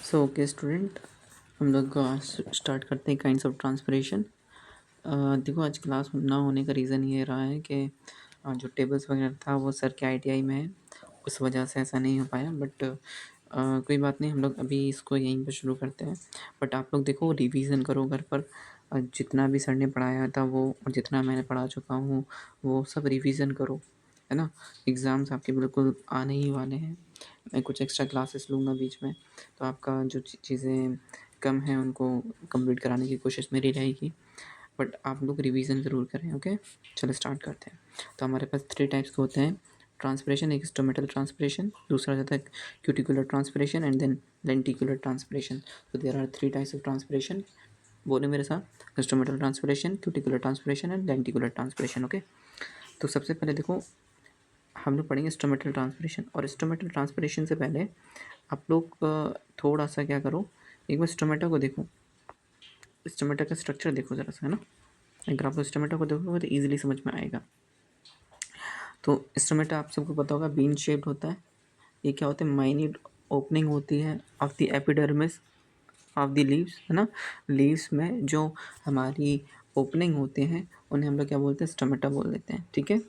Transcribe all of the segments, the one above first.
So okay student, हम लोग start करते हैं काइंड्स ऑफ ट्रांसपिरेशन। देखो, आज क्लास ना होने का रीज़न ये रहा है कि जो टेबल्स वगैरह था वो सर के आईटीआई में है, उस वजह से ऐसा नहीं हो पाया। बट कोई बात नहीं, हम लोग अभी इसको यहीं पर शुरू करते हैं। बट आप लोग देखो, रिवीजन करो घर पर। जितना भी सर ने पढ़ाया था वो, और जितना मैंने पढ़ा चुका हूँ वो सब रिवीजन करो, है ना। एग्ज़ाम्स आपके बिल्कुल आने ही वाले हैं। मैं कुछ एक्स्ट्रा क्लासेस लूँगा बीच में, तो आपका जो चीज़ें कम हैं उनको कंप्लीट कराने की कोशिश मेरी रहेगी। बट आप लोग रिवीजन ज़रूर करें, ओके। चलो स्टार्ट करते हैं। तो हमारे पास 3 टाइप्स के होते हैं ट्रांसपिरेशन। एक स्टोमेटल ट्रांसपिरेशन, दूसरा जाता है cuticular transpiration and then lenticular transpiration. तो there are 3 types of transpiration. बोले मेरे साथ, stomatal transpiration, cuticular transpiration and lenticular transpiration, okay. तो सबसे पहले देखो, हम लोग पढ़ेंगे स्टोमेटल ट्रांसपिरेशन। और स्टोमेटल ट्रांसपिरेशन से पहले आप लोग थोड़ा सा क्या करो, एक बार स्टोमेटा को देखो, स्टोमेटा का स्ट्रक्चर देखो ज़रा सा, है ना। अगर आप स्टोमेटा को देखोगे तो ईजिली समझ में आएगा। तो स्टोमेटा आप सबको पता होगा, बीन शेप्ड होता है। ये क्या होता है, माइन्यूट ओपनिंग होती है of the epidermis of the leaves, है ना। लीव्स में जो हमारी ओपनिंग होते हैं उन्हें हम लोग क्या बोलते हैं, स्टोमेटा बोल देते हैं, ठीक है।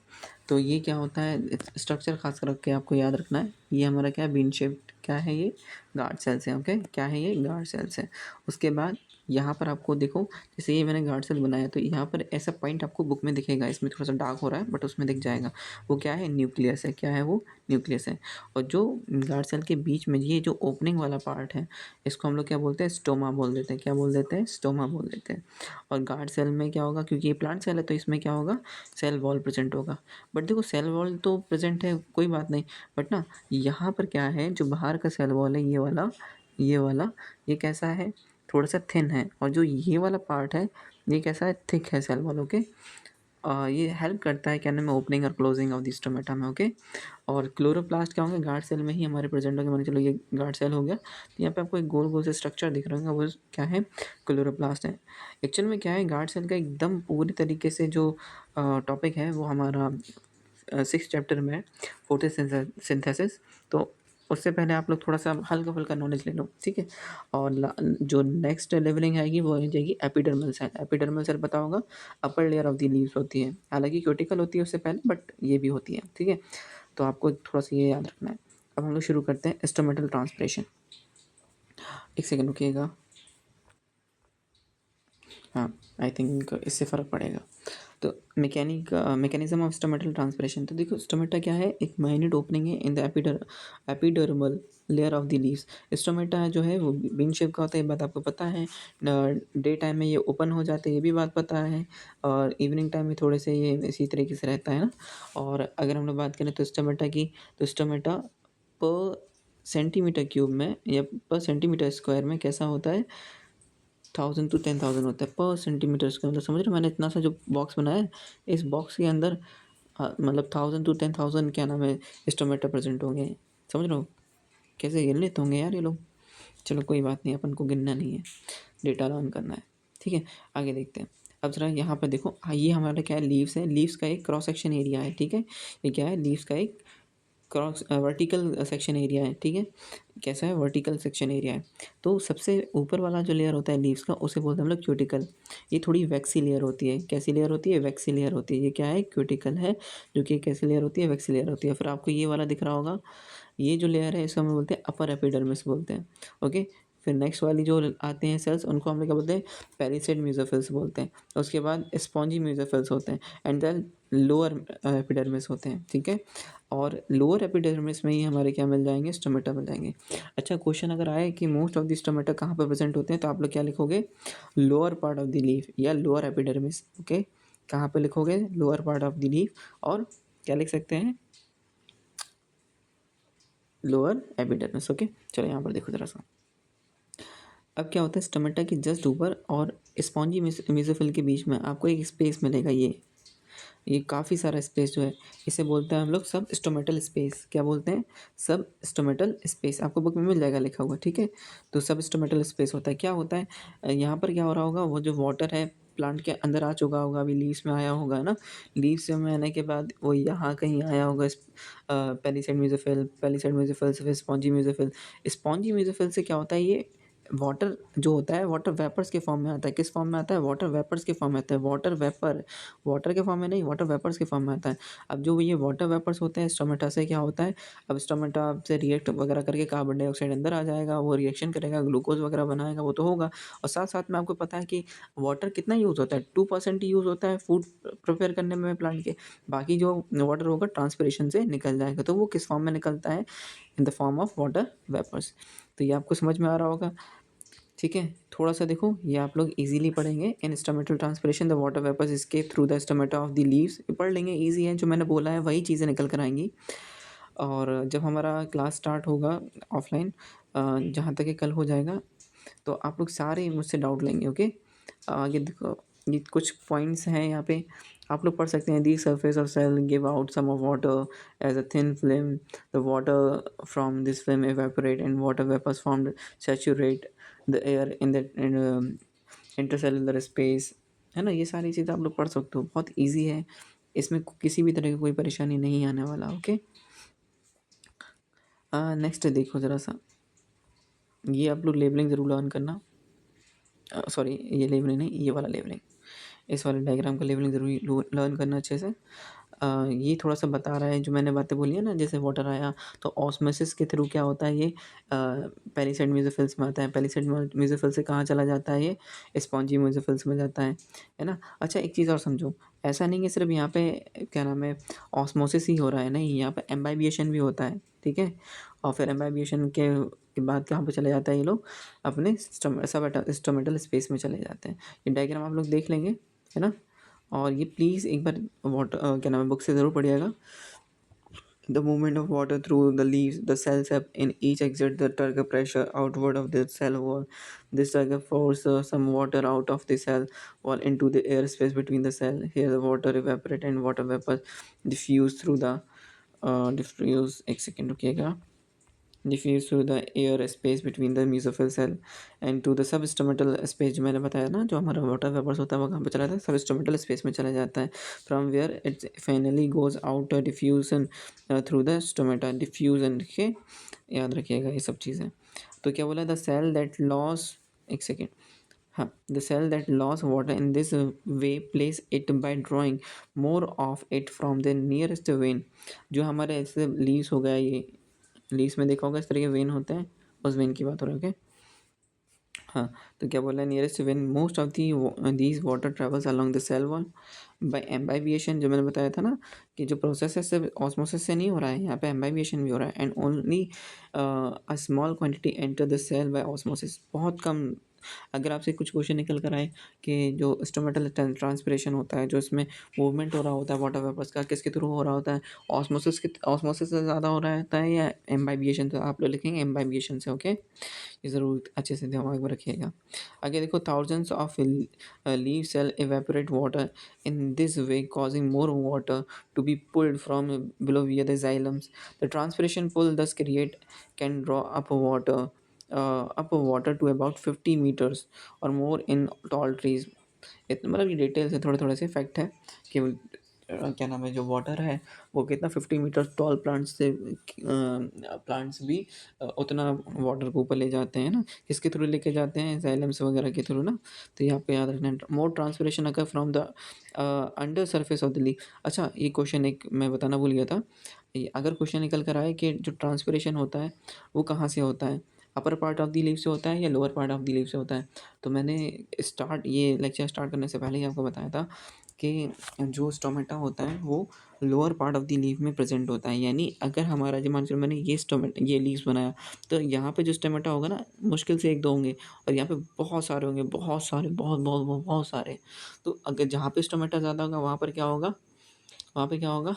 तो ये क्या होता है, स्ट्रक्चर खास कर के आपको याद रखना है। ये हमारा क्या है, बीन शेप्ड, क्या है ये, गार्ड सेल्स है, ओके। क्या है ये, गार्ड सेल्स है। उसके बाद यहाँ पर आपको देखो, जैसे ये मैंने गार्ड सेल बनाया तो यहाँ पर ऐसा पॉइंट आपको बुक में दिखेगा, इसमें थोड़ा सा डार्क हो रहा है बट उसमें दिख जाएगा। वो क्या है, न्यूक्लियस है। क्या है वो, न्यूक्लियस है। और जो गार्ड सेल के बीच में ये जो ओपनिंग वाला पार्ट है, इसको हम लोग क्या बोलते हैं, स्टोमा बोल देते हैं। क्या बोल देते हैं, स्टोमा बोल देते हैं। और गार्ड सेल में क्या होगा, क्योंकि ये प्लांट सेल है तो इसमें क्या होगा, सेल वॉल प्रेजेंट होगा। बट देखो, सेल वॉल तो प्रेजेंट है, कोई बात नहीं, बट ना यहाँ पर क्या है, जो बाहर का सेल वॉल है, ये वाला ये कैसा है, थोड़ा सा थिन है। और जो ये वाला पार्ट है, ये कैसा है, थिक है सेल वॉल, ओके। ये हेल्प करता है क्या नाम है, ओपनिंग और क्लोजिंग ऑफ द स्टोमेटा में, ओके। और क्लोरोप्लास्ट क्या होंगे, गार्ड सेल में ही हमारे प्रेजेंट होंगे। मान के चलो ये गार्ड सेल हो गया, तो यहाँ पे आपको एक गोल गोल से स्ट्रक्चर दिख रहा होगा, वो क्या है, क्लोरोप्लास्ट है। एक्चुअल में क्या है, गार्ड सेल का एकदम पूरी तरीके से जो टॉपिक है वो हमारा 6 चैप्टर में है, फोटोसिंथेसिस। तो उससे पहले आप लोग थोड़ा सा हल्का फुल्का नॉलेज ले लो, ठीक है। और जो नेक्स्ट लेवलिंग आएगी वो आ जाएगी एपिडर्मल सेल। एपिडर्मल सेल पता होगा, upper layer of the leaves होती है, हालांकि क्यूटिकल होती है उससे पहले, बट ये भी होती है, ठीक है। तो आपको थोड़ा सा ये याद रखना है। अब हम लोग शुरू करते हैं स्टोमेटल ट्रांसपिरेशन। एक सेकंड रुकिएगा। हाँ, आई थिंक इससे फ़र्क पड़ेगा। तो मैकेनिज्म ऑफ स्टोमेटल ट्रांसपिरेशन। तो देखो, स्टोमेटा क्या है, एक माइन्यूट ओपनिंग है in the epidermal layer of the leaves. Stomata जो है वो बीन शेप का होता है, ये बात आपको पता है। डे टाइम में ये ओपन हो जाते हैं, ये भी बात पता है। और इवनिंग टाइम में थोड़े से ये इसी तरीके से रहता है ना। और अगर हम लोग बात करें तो स्टोमेटा की, तो स्टोमेटा पर सेंटीमीटर क्यूब में या पर सेंटीमीटर स्क्वायर में कैसा होता है, 1000 to 10,000 होता है पर सेंटीमीटर स्क्वायर। मतलब समझ रहे हो, मैंने इतना सा जो बॉक्स बनाया है, इस बॉक्स के अंदर मतलब 1000 to 10,000 क्या नाम है, स्टोमेटा प्रेजेंट होंगे। समझ रहे हो, कैसे गिन लेते होंगे यार ये लोग। चलो कोई बात नहीं, अपन को गिनना नहीं है, डेटा लर्न करना है, ठीक है। आगे देखते हैं। अब ज़रा यहाँ पर देखो, ये हमारा क्या है, लीव्स है। लीव्स का एक क्रॉस सेक्शन एरिया है, ठीक है। ये क्या है, लीव्स का एक क्रॉस वर्टिकल सेक्शन एरिया है, ठीक है। कैसा है, वर्टिकल सेक्शन एरिया है। तो सबसे ऊपर वाला जो लेयर होता है लीव्स का, उसे बोलते हैं हम लोग क्यूटिकल। ये थोड़ी वैक्सी लेयर होती है। कैसी लेयर होती है, वैक्सी लेयर होती है। ये क्या है, क्यूटिकल है, जो कि कैसी लेयर होती है, वैक्सी लेयर होती है। फिर आपको ये वाला दिख रहा होगा, ये जो लेयर है इसको हम बोलते हैं अपर एपिडर्मिस बोलते हैं, ओके। फिर नेक्स्ट वाली जो आते हैं सेल्स, उनको हम लोग क्या बोलते हैं, पेरिसेड म्यूजोफिल्स बोलते हैं। उसके बाद स्पॉन्जी म्यूजोफिल्स होते हैं एंड देन लोअर एपिडर्मिस होते हैं, ठीक है। और लोअर एपिडर्मिस में ही हमारे क्या मिल जाएंगे, स्टोमेटा मिल जाएंगे। अच्छा, क्वेश्चन अगर आए कि मोस्ट ऑफ द स्टोमेटा कहाँ पर प्रेजेंट होते हैं, तो आप लोग क्या लिखोगे, lower part of the leaf या लोअर एपिडर्मिस, ओके। कहाँ पर लिखोगे, lower part of the leaf. और क्या लिख सकते हैं, लोअर एपिडर्मिस, ओके। चलो यहाँ पर देखो ज़रा सा। अब क्या होता है, स्टोमेटा के जस्ट ऊपर और स्पॉन्जी मेसोफिल के बीच में आपको एक स्पेस मिलेगा। ये काफ़ी सारा स्पेस जो है, इसे बोलते हैं हम लोग सब स्टोमेटल स्पेस। क्या बोलते हैं, सब स्टोमेटल स्पेस। आपको बुक में मिल जाएगा लिखा हुआ, ठीक है। तो सब स्टोमेटल स्पेस होता है, क्या होता है, यहाँ पर क्या हो रहा होगा, वो जो वाटर है प्लांट के अंदर आ चुका होगा, अभी लीव्स में आया होगा ना, लीव्स में आने के बाद वो यहाँ कहीं आया होगा इस पैलिसेड म्यूजिफिल से फिर स्पॉन्जी म्यूजिफिल। स्पॉन्जी म्यूजिफिल से क्या होता है, ये वाटर जो होता है वाटर वेपर्स के फॉर्म में आता है। किस फॉर्म में आता है? वाटर वेपर्स के फॉर्म में आता है। वाटर वेपर, वाटर के फॉर्म में नहीं, वाटर वेपर्स के फॉर्म में आता है। अब जो ये वाटर वेपर्स होते हैं स्टोमेटा से क्या होता है, अब स्टोमेटा से रिएक्ट वगैरह करके कार्बन डाइऑक्साइड अंदर आ जाएगा, वो रिएक्शन करेगा, ग्लूकोज वगैरह बनाएगा, वो तो होगा। और साथ साथ में आपको पता है कि वाटर कितना यूज़ होता है, 2% ही यूज़ होता है फूड प्रिपेयर करने में प्लांट के। बाकी जो वाटर होगा ट्रांसपिरेशन से निकल जाएगा। तो वो किस फॉर्म में निकलता है? In the form of water vapours. तो ये आपको समझ में आ रहा होगा, ठीक है। थोड़ा सा देखो, ये आप लोग इजीली पढ़ेंगे। In stomatal transpiration the water vapours escape through the stomata of the leaves. ये पढ़ लेंगे, इजी है, जो मैंने बोला है वही चीज़ें निकल कर आएंगी। और जब हमारा क्लास स्टार्ट होगा ऑफलाइन, जहाँ तक ये कल हो जाएगा, तो आप लोग सारे मुझसे डाउट लेंगे, ओके। आगे देखो, ये कुछ पॉइंट्स हैं यहाँ पे, आप लोग पढ़ सकते हैं। The surface of cell give out some of water as a thin film, the water from this film evaporate and water vapors formed saturate the air in the intercellular space, है ना। ये सारी चीज़ें आप लोग पढ़ सकते हो, बहुत ईजी है, इसमें किसी भी तरह की कोई परेशानी नहीं आने वाला, ओके। नेक्स्ट देखो ज़रा सा, ये आप लोग लेबलिंग ज़रूर लर्न करना। सॉरी, ये लेबलिंग नहीं, ये वाला लेबलिंग, इस वाले डायग्राम का लेबलिंग ज़रूरी लर्न करना अच्छे से। ये थोड़ा-सा बता रहा है जो मैंने बातें बोली है ना, जैसे वाटर आया तो ऑस्मोसिस के थ्रू क्या होता है, ये पेरिसाइड म्यूजिफिल्स में आता है। पेरिसाइड म्यूजिफिल से कहाँ चला जाता है, ये स्पॉन्जी म्यूजिफिल्स में जाता है ना। अच्छा, एक चीज़ और समझो, ऐसा नहीं है सिर्फ यहाँ पे क्या नाम है ऑस्मोसिस ही हो रहा है, नहीं, यहाँ पे एम्बाइबिएशन भी होता है, ठीक है। और फिर एम्बाइबिएशन के बाद कहाँ पे चले जाता है ये लोग, अपने स्टोमेटल स्पेस में चले जाते हैं। ये डायग्राम आप लोग देख लेंगे, है ना। और ये प्लीज़ एक बार क्या नाम है बुक से ज़रूर पढ़िएगा। The movement of water through the leaves, the cells have in each exert the turgor pressure outward of the cell wall. This turgor forces some water out of the cell wall into the air space between the cell. Here the water evaporate and water vapor diffuse through the diffuse एक second रुकिएगा, diffuse through the air space between the mesophyll cell and to the substomatal space, जो मैंने बताया ना, जो हमारा water vapours होता है वो कहाँ पे चला जाता है, सबस्टोमेटल स्पेस में चला जाता है। From where it finally goes out diffusion through the stomata, diffusion, ठीक है, याद रखिएगा ये सब चीज़ें। तो क्या बोला, द सेल दैट लॉस, एक सेकेंड, हाँ, the cell that loss water in this way place it by drawing more of it from the nearest vein. जो हमारे ऐसे लीव्स हो गया, ये लीव्स में देखा होगा इस तरह के वेन होते हैं, उस वेन की बात हो रही है, ओके। हाँ, तो क्या बोला है, nearest when most of these water travels along the cell wall by imbibition. जो मैंने बताया था ना कि जो प्रोसेस है सिर्फ ऑस्मोसिस से नहीं हो रहा है, यहाँ पे एम्बाइबिएशन भी हो रहा है। And only a small quantity enter the cell by osmosis, बहुत कम। अगर आपसे कुछ क्वेश्चन निकल कर आए कि जो स्टोमेटल ट्रांसपिरेशन होता है, जो इसमें मूवमेंट हो रहा होता है वाटर वेपर्स का, किसके थ्रू हो रहा होता है, ऑस्मोसिस से ज़्यादा हो रहा होता है या एम्बाइबिएशन से, आप लोग लिखेंगे एम्बाइबिएशन से, ओके। ये ज़रूर अच्छे से दिमाग में रखिएगा। आगे देखो, thousands of leave cell evaporate water in this way causing more water to be pulled from below via the xylems. The transpiration pull thus create can draw up water to about 50 meters or more in tall trees. इतना मतलब ये detail से थोड़े थोड़े से fact है कि क्या नाम है, जो वाटर है वो कितना 50 मीटर टॉल प्लांट्स से प्लांट्स भी उतना वाटर को ऊपर ले जाते हैं ना। किसके थ्रू लेके जाते हैं, जाइलम्स वगैरह के थ्रू ना। तो यहाँ पे याद रखना, मोर ट्रांसपिरेशन अगर from the under surface of the leaf. अच्छा, ये क्वेश्चन एक मैं बताना भूल गया था, अगर क्वेश्चन निकल कर आए कि जो ट्रांसपिरेशन होता है वो कहाँ से होता है, upper part of the leaf से होता है या lower part of the leaf से होता है। तो मैंने ये लेक्चर स्टार्ट करने से पहले ही आपको बताया था कि जो स्टोमेटा होता है वो lower part of the leaf में प्रेजेंट होता है। यानी अगर हमारा जो मान चलो मैंने ये लीव्स बनाया, तो यहाँ पे जो स्टोमेटा होगा ना, मुश्किल से 1-2 होंगे, और यहाँ पे बहुत सारे होंगे, बहुत सारे, बहुत बहुत बहुत बहुत सारे। तो अगर जहाँ पे स्टोमेटा ज़्यादा होगा वहाँ पर क्या होगा, वहाँ पे क्या होगा,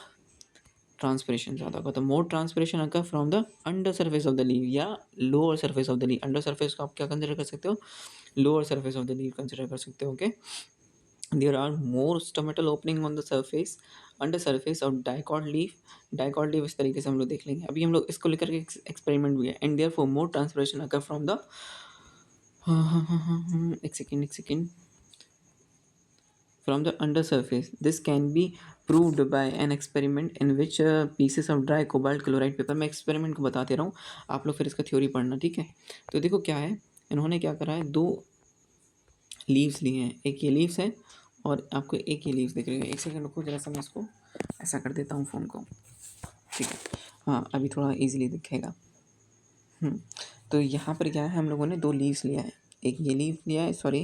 ट्रांसपिरेशन ज़्यादा होगा। तो मोर ट्रांसपिरेशन अगर from the under surface of the leaf या lower surface of the leaf. Under surface को आप क्या कंसिडर कर सकते हो, lower surface of the leaf consider कर सकते हो, okay. There are more stomatal opening on the surface, under surface of dicot leaf. Dicot leaf इस तरीके से हम लोग देख लेंगे। अभी हम लोग इसको लेकर के एक्सपेरिमेंट भी है। And therefore more transpiration occur from the, हाँ हाँ हाँ हाँ हाँ, एक second, from the under surface. This can be proved by an experiment in which pieces of dry cobalt chloride paper, मैं एक्सपेरिमेंट को बताते रहा हूँ, आप लोग फिर इसका थ्योरी पढ़ना, ठीक है। तो देखो क्या है, इन्होंने क्या करा है, दो लीव्स लिए हैं, एक ये लीव्स है और आपको एक ये लीव्स दिख रही है। एक सेकंड रुको जरा सा, मैं इसको ऐसा कर देता हूँ फ़ोन को, ठीक है। हाँ, अभी थोड़ा ईजिली दिखेगा। तो यहाँ पर क्या है, हम लोगों ने दो लीव्स लिया है, एक ये लीव लिया है, सॉरी,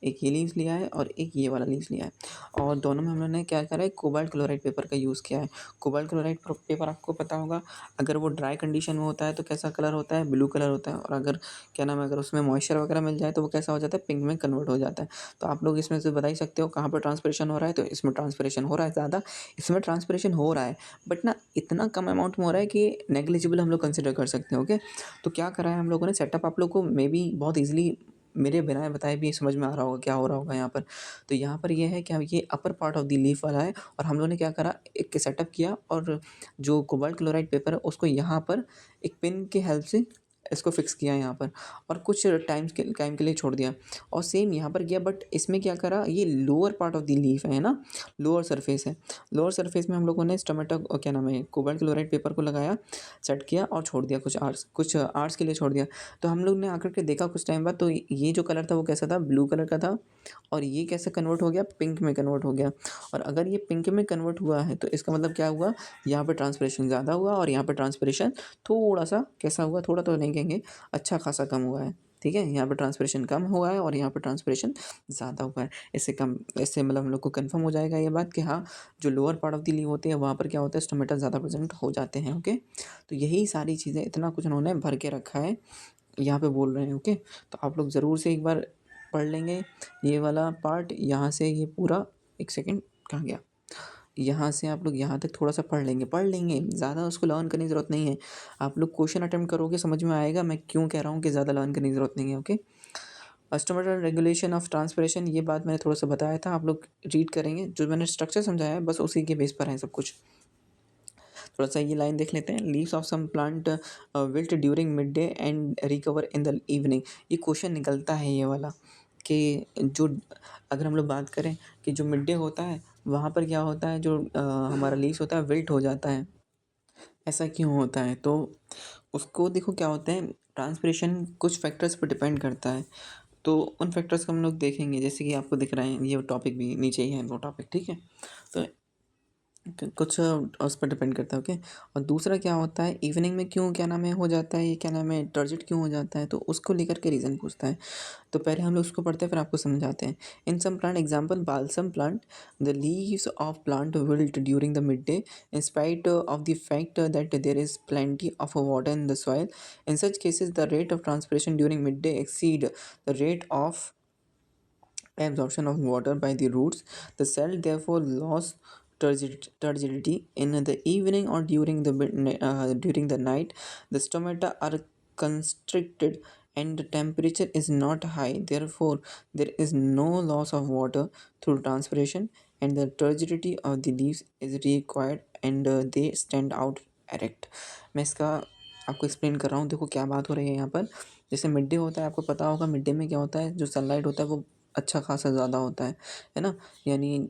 एक ये लीव्स लिया है और एक ये वाला लीव्स लिया है, और दोनों में हम लोगों ने क्या करा है, कोबाल्ट क्लोराइड पेपर का यूज़ किया है। कोबाल्ट क्लोराइड पेपर आपको पता होगा, अगर वो ड्राई कंडीशन में होता है तो कैसा कलर होता है, ब्लू कलर होता है, और अगर क्या नाम है, अगर उसमें मॉइस्चर वगैरह मिल जाए तो वो कैसा हो जाता है, पिंक में कन्वर्ट हो जाता है। तो आप लोग इसमें से बता ही सकते हो कहाँ पर ट्रांसपरेशन हो रहा है, तो इसमें ट्रांसपरेशन हो रहा है ज़्यादा, इसमें ट्रांसपरेशन हो रहा है, बट ना इतना कम अमाउंट में हो रहा है कि नेग्लिजिबल हम लोग कंसिडर कर सकते हैं, ओके। तो क्या करा है हम लोगों ने, सेटअप आप लोग को मे बी बहुत ईजिली मेरे बिना बताए भी समझ में आ रहा होगा क्या हो रहा होगा यहाँ पर। तो यहाँ पर ये है क्या, ये upper part of the leaf वाला है, और हम लोगों ने क्या करा, एक सेटअप किया और जो कोबाल्ट क्लोराइड पेपर है उसको यहाँ पर एक पिन की हेल्प से इसको फिक्स किया यहाँ पर, और कुछ टाइम के लिए छोड़ दिया, और सेम यहाँ पर किया, बट इसमें क्या करा, ये lower part of the leaf है ना, लोअर सरफेस है, लोअर सरफेस में हम लोगों ने टमाटो क्या नाम है, कोबाल्ट क्लोराइड पेपर को लगाया, सेट किया और छोड़ दिया कुछ आवर्स के लिए छोड़ दिया। तो हम लोग ने आकर के देखा कुछ टाइम बाद, तो ये जो कलर था वो कैसा था, ब्लू कलर का था, और ये कैसे कन्वर्ट हो गया, पिंक में कन्वर्ट हो गया। और अगर ये पिंक में कन्वर्ट हुआ है तो इसका मतलब क्या हुआ, यहाँ पर ट्रांसपरेशन ज़्यादा हुआ और यहाँ पर ट्रांसपरेशन थोड़ा सा कैसा हुआ, थोड़ा तो नहीं कहेंगे, अच्छा खासा कम हुआ है, ठीक है। यहाँ पर ट्रांसपरेशन कम हुआ है और यहाँ पर ट्रांसपरेशन ज़्यादा हुआ है। इससे मतलब हम लोग को कंफर्म हो जाएगा ये बात कि हाँ, जो lower part of the leave होती है वहाँ पर क्या होता है, स्टोमेटा ज़्यादा प्रेजेंट हो जाते हैं, ओके। तो यही सारी चीज़ें, इतना कुछ उन्होंने भर के रखा है, यहाँ पे बोल रहे हैं, ओके। तो आप लोग ज़रूर से एक बार पढ़ लेंगे ये वाला पार्ट, यहाँ से ये पूरा, एक सेकेंड कहाँ गया, यहाँ से आप लोग यहाँ तक थोड़ा सा पढ़ लेंगे, ज़्यादा उसको लर्न करने की ज़रूरत नहीं है। आप लोग क्वेश्चन अटेम्प्ट करोगे समझ में आएगा मैं क्यों कह रहा हूँ कि ज़्यादा लर्न करने की ज़रूरत नहीं है, ओके। अस्टोमेटल रेगुलेशन ऑफ ट्रांसपरेशन, ये बात मैंने थोड़ा सा बताया था, आप लोग रीड करेंगे, जो मैंने स्ट्रक्चर समझाया है बस उसी के बेस पर है सब कुछ। थोड़ा सा ये लाइन देख लेते हैं, leaves of some plant wilt during mid day and recover in the evening. ये क्वेश्चन निकलता है ये वाला, कि जो अगर हम लोग बात करें कि जो मिड डे होता है वहाँ पर क्या होता है, जो हमारा लीव्स होता है विल्ट हो जाता है, ऐसा क्यों होता है, तो उसको देखो क्या होता है, ट्रांसपरेशन कुछ फैक्टर्स पर डिपेंड करता है। तो उन फैक्टर्स को हम लोग देखेंगे, जैसे कि आपको दिख रहा है ये टॉपिक भी नीचे ही है, वो टॉपिक, ठीक है। तो कुछ उस पर डिपेंड करता है, ओके। और दूसरा क्या होता है, इवनिंग में क्यों क्या नाम है हो जाता है, ये क्या नाम है टर्जिट क्यों हो जाता है, तो उसको लेकर के रीज़न पूछता है। तो पहले हम लोग उसको पढ़ते हैं फिर आपको समझाते हैं। In some plant, example balsam plant, the leaves of plant wilt during the mid day in spite of the fact that there is plenty of water in the soil. In such cases the rate of transpiration during mid day exceed the rate of absorption of water by the roots. The cell therefore lost turgidity in the evening or during the night. The stomata are constricted and the temperature is not high. Therefore, there is no loss of water through transpiration, and the turgidity of the leaves is required and they stand out erect. मैं इसका आपको explain कर रहा हूँ, देखो क्या बात हो रही है यहाँ पर। जैसे मिड डे होता है, आपको पता होगा मिड डे में क्या होता है, जो सनलाइट होता है वो अच्छा खासा ज़्यादा होता है ना, यानी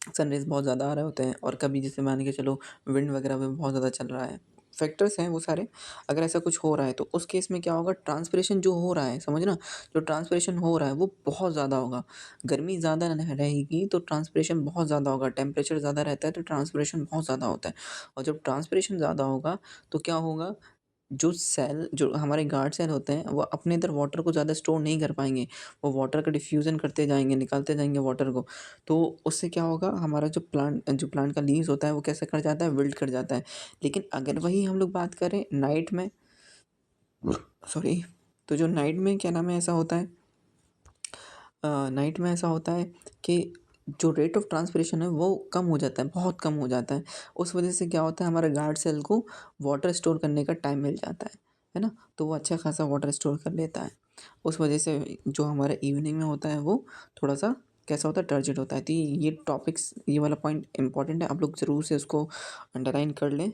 सनरेज़ बहुत ज़्यादा आ रहे होते हैं, और कभी जैसे मान के चलो विंड वगैरह भी बहुत ज़्यादा चल रहा है, फैक्टर्स हैं वो सारे। अगर ऐसा कुछ हो रहा है तो उस केस में क्या होगा, ट्रांसपिरेशन जो हो रहा है, समझना, जो ट्रांसपिरेशन हो रहा है वो बहुत ज़्यादा होगा। गर्मी ज़्यादा रहेगी तो ट्रांसपिरेशन बहुत ज़्यादा होगा, टेम्परेचर ज़्यादा रहता है तो ट्रांसपिरेशन बहुत ज़्यादा होता है। और जब ट्रांसपिरेशन ज़्यादा होगा तो क्या होगा, जो हमारे गार्ड सेल होते हैं वो अपने अंदर वाटर को ज़्यादा स्टोर नहीं कर पाएँगे। वो वाटर का डिफ्यूज़न करते जाएँगे, निकालते जाएँगे वाटर को। तो उससे क्या होगा, हमारा जो प्लांट का लीव्स होता है वो कैसे कर जाता है, विल्ट कर जाता है। लेकिन अगर वही हम लोग बात करें नाइट में, सॉरी, तो जो नाइट में क्या नाम है ऐसा होता है, नाइट में ऐसा होता है कि जो रेट ऑफ ट्रांसपिरेशन है वो कम हो जाता है, बहुत कम हो जाता है। उस वजह से क्या होता है, हमारे गार्ड सेल को वाटर स्टोर करने का टाइम मिल जाता है ना? तो वो अच्छा खासा वाटर स्टोर कर लेता है। उस वजह से जो हमारा इवनिंग में होता है वो थोड़ा-सा कैसा होता है, टर्जिड होता है। तो ये टॉपिक्स, ये वाला पॉइंट इम्पोर्टेंट है, आप लोग ज़रूर से उसको अंडरलाइन कर लें,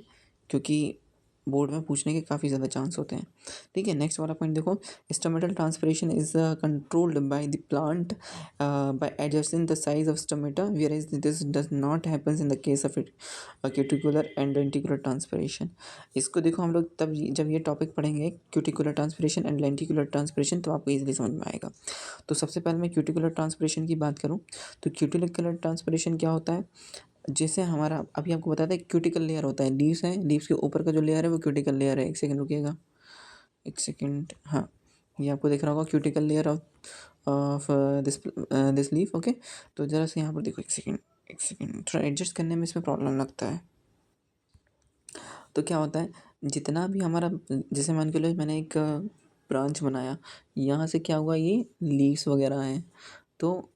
क्योंकि बोर्ड में पूछने के काफ़ी ज़्यादा चांस होते हैं। ठीक है, नेक्स्ट वाला पॉइंट देखो, stomatal transpiration is controlled by the plant by adjusting the size of stomata, whereas this does not happens in the case of cuticular and lenticular transpiration. इसको देखो हम लोग तब जब ये टॉपिक पढ़ेंगे cuticular transpiration and lenticular transpiration, तो आपको ईजिली समझ में आएगा। तो सबसे पहले मैं क्यूटिकुलर ट्रांसपिरेशन की बात करूँ तो क्यूटिकुलर ट्रांसपिरेशन क्या होता है, जैसे हमारा अभी आपको बताया था क्यूटिकल लेयर होता है, लीव्स है, लीव्स के ऊपर का जो लेयर है वो क्यूटिकल लेयर है। एक सेकंड रुकिएगा, एक सेकंड, हाँ, ये आपको दिख रहा होगा cuticle layer of this leaf. Okay, तो ज़रा से यहाँ पर देखो, एक सेकंड, एक सेकंड, थोड़ा एडजस्ट करने में इसमें प्रॉब्लम लगता है। तो क्या होता है, जितना भी हमारा, जैसे मान के लो मैंने एक ब्रांच बनाया, यहाँ से क्या हुआ, ये लीव्स वगैरह हैं, तो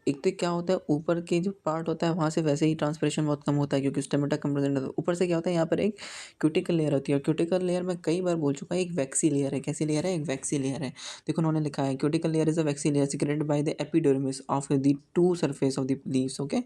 एक तो क्या होता है, ऊपर के जो पार्ट होता है वहाँ से वैसे ही ट्रांसपिरेशन बहुत कम होता है क्योंकि स्टोमेटा कम प्रेजेंट होता है। ऊपर से क्या होता है, यहाँ पर एक क्यूटिकल लेयर होती है, और क्यूटिकल लेयर में कई बार बोल चुका है, एक वैक्सी लेयर है। कैसी लेयर है, एक वैक्सी लेयर है। देखो उन्होंने लिखा है cuticle layer is a waxy layer secreted by the epidermis of the two surface of the leaves. Okay,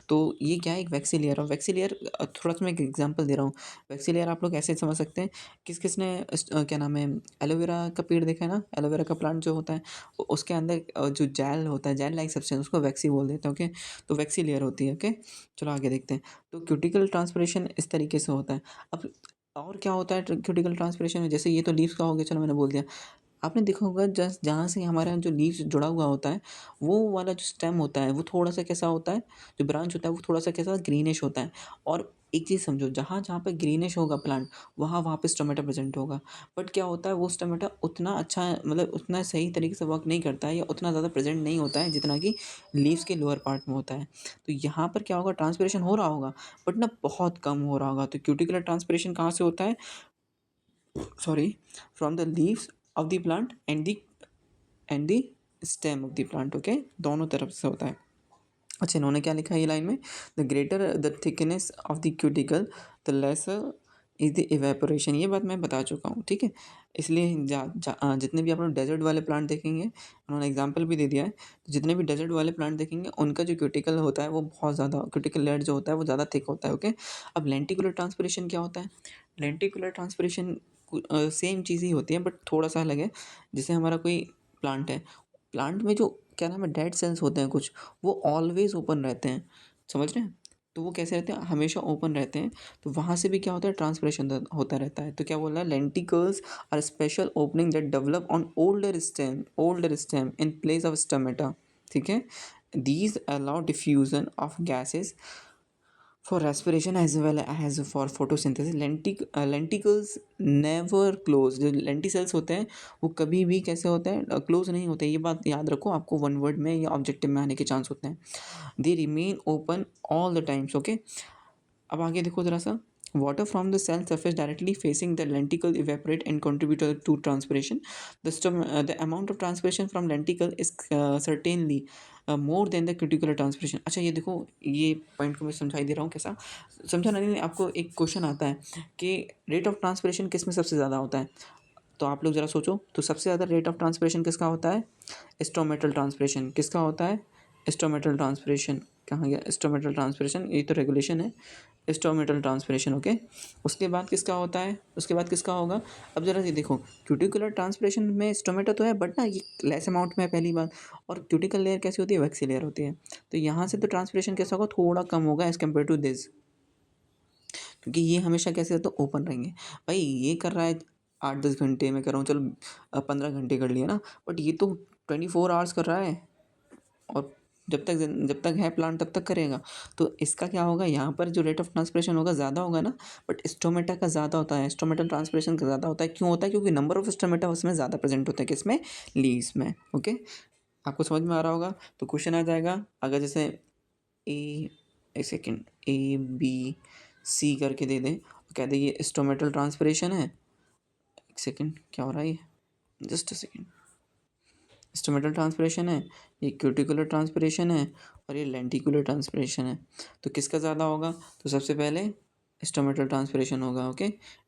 तो ये क्या है, एक वैक्सी लेयर। और वैक्सी लेयर, थोड़ा सा मैं एक एग्जाम्पल दे रहा हूँ। वैक्सी लेयर आप लोग ऐसे समझ सकते हैं, किस किस ने क्या नाम है, एलोवेरा का पेड़ देखा है ना, एलोवेरा का प्लांट जो होता है, उसके अंदर जो जेल होता है, जेल लाइक सब्सटेंस, उसको वैक्सी बोल देते हैं। ओके, तो वैक्सी लेयर होती है। ओके, चलो आगे देखते हैं। तो क्यूटिकल ट्रांसपिरेशन इस तरीके से होता है। अब और क्या होता है क्यूटिकल ट्रांसपिरेशन में, जैसे ये तो लीव्स का हो गया, चलो मैंने बोल दिया। आपने देखा होगा जस्ट जहाँ से हमारा जो लीव्स जुड़ा हुआ होता है, वो वाला जो स्टेम होता है वो थोड़ा सा कैसा होता है, जो ब्रांच होता है वो थोड़ा सा कैसा ग्रीनिश होता है। और एक चीज़ समझो, जहाँ जहाँ पे ग्रीनिश होगा प्लांट, वहाँ वहाँ पे स्टोमेटा प्रेजेंट होगा। बट क्या होता है, वो स्टोमेटा उतना अच्छा, मतलब उतना सही तरीके से वर्क नहीं करता है, या उतना ज़्यादा प्रेजेंट नहीं होता है जितना कि लीव्स के लोअर पार्ट में होता है। तो यहाँ पर क्या होगा, ट्रांसपिरेशन हो रहा होगा बट ना बहुत कम हो रहा होगा। तो क्यूटिकुलर ट्रांसपिरेशन कहाँ से होता है, sorry, from the leaves of the plant and the stem of the plant. Okay, दोनों तरफ से होता है। अच्छा, इन्होंने क्या लिखा है ये लाइन में, the greater the thickness of the cuticle the lesser is the evaporation. ये बात मैं बता चुका हूँ, ठीक है। इसलिए जितने भी आप लोग डेजर्ट वाले प्लांट देखेंगे, उन्होंने एग्जांपल भी दे दिया है, तो जितने भी डेजर्ट वाले प्लांट देखेंगे उनका जो क्यूटिकल होता है वो बहुत ज़्यादा, क्यूटिकल लेयर जो होता है वो ज़्यादा थिक होता है। ओके, अब लेंटिकुलर ट्रांसपिरेशन क्या होता है, लेंटिकुलर ट्रांसपिरेशन सेम चीज़ ही होती है बट थोड़ा सा अलग है। जैसे हमारा कोई प्लांट है, प्लांट में जो क्या नाम है, डेड सेल्स होते हैं कुछ, वो ऑलवेज ओपन रहते हैं, समझ रहे हैं। तो वो कैसे रहते हैं, हमेशा ओपन रहते हैं। तो वहाँ से भी क्या होता है, ट्रांसपिरेशन होता रहता है। तो क्या बोल रहा है, lenticels are special opening that develop on older stem in place of stomata. ठीक है, these allow diffusion of gases for respiration as well as for photosynthesis. Lenticels never close, जो लेंटिसेल्स होते हैं वो कभी भी कैसे होते हैं, क्लोज नहीं होते। ये बात याद रखो, आपको वन वर्ड में या ऑब्जेक्टिव में आने के चांस होते हैं। They remain open all the times. Okay, अब आगे देखो ज़रा सा, water from the cell surface directly facing the lenticle evaporate and contribute to transpiration. The amount of transpiration from lenticle is certainly more than the cuticular transpiration. अच्छा, ये देखो, ये point को मैं समझाई दे रहा हूँ कैसा, समझा नहीं, आपको एक क्वेश्चन आता है कि रेट ऑफ ट्रांसपिरेशन किस में सबसे ज़्यादा होता है। तो आप लोग ज़रा सोचो, तो सबसे ज़्यादा रेट ऑफ ट्रांसपिरेशन किसका होता है, स्टोमेटल ट्रांसपिरेशन। किसका होता है, स्टोमेटल ट्रांसपिरेशन। कहाँ गया स्टोमेटल ट्रांसपिरेशन, ये तो रेगुलेशन है, स्टोमेटल ट्रांसपिरेशन। ओके, उसके बाद किसका होता है, उसके बाद किसका होगा। अब जरा ये देखो, क्यूटिकुलर ट्रांसपिरेशन में स्टोमेटा तो है बट ना ये लेस अमाउंट में है, पहली बात। और क्यूटिकल लेयर कैसी होती है, वैक्सी लेयर होती है। तो यहाँ से तो ट्रांसपिरेशन कैसा होगा, थोड़ा कम होगा एज़ कम्पेयर टू दिस, क्योंकि ये हमेशा कैसे तो ओपन रहेंगे। भाई ये कर रहा है 8-10 घंटे, मैं कह रहा हूँ चलो 15 घंटे कर लिया ना, बट ये तो 24 आवर्स कर रहा है। और जब तक है प्लांट तब तक करेगा। तो इसका क्या होगा, यहाँ पर जो रेट ऑफ ट्रांसपिरेशन होगा ज़्यादा होगा ना, बट स्टोमेटा का ज़्यादा होता है, स्टोमेटल ट्रांसपिरेशन का ज़्यादा होता है। क्यों होता है, क्योंकि नंबर ऑफ स्टोमेटा उसमें ज़्यादा प्रेजेंट होता है, किसमें, लीव्स में। ओके, आपको समझ में आ रहा होगा। तो क्वेश्चन आ जाएगा, अगर जैसे ए, एक सेकेंड, ABC करके दे दें और कह दें ये स्टोमेटल ट्रांसपिरेशन है। एक सेकेंड, क्या हो रहा है ये, just a second, stomatal transpiration है, ये क्यूटिकुलर ट्रांसपिरेशन है, और ये लेंटिकुलर ट्रांसपिरेशन है। तो किसका ज़्यादा होगा, तो सबसे पहले स्टोमेटल ट्रांसपिरेशन होगा। Okay,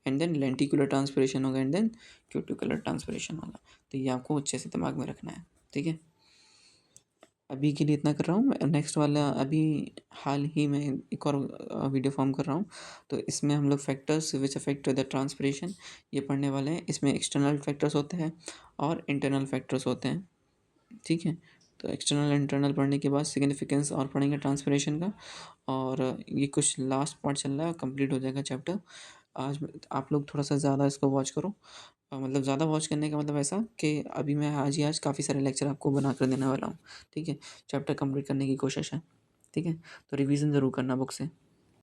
and then lenticular transpiration होगा, एंड देन क्यूटिकुलर ट्रांसपिरेशन होगा। तो ये आपको अच्छे से दिमाग में रखना है, ठीक है। अभी के लिए इतना कर रहा हूँ। मैं नेक्स्ट वाला अभी हाल ही में एक और वीडियो फॉर्म कर रहा हूँ। तो इसमें हम लोग factors which affect the transpiration ये पढ़ने वाले हैं। इसमें एक्सटर्नल फैक्टर्स होते हैं और इंटरनल फैक्टर्स होते हैं, ठीक है। तो एक्सटर्नल इंटरनल पढ़ने के बाद सिग्निफिकेंस और पढ़ेंगे ट्रांसपिरेशन का। और ये कुछ लास्ट पार्ट चल रहा है, कंप्लीट हो जाएगा चैप्टर। आज आप लोग थोड़ा सा ज़्यादा इसको वॉच करो। मतलब ज़्यादा वॉच करने का मतलब ऐसा कि अभी मैं आज ही आज काफ़ी सारे लेक्चर आपको बना कर देने वाला हूँ, ठीक है। चैप्टर कंप्लीट करने की कोशिश है, ठीक है। तो रिवीजन ज़रूर करना बुक से।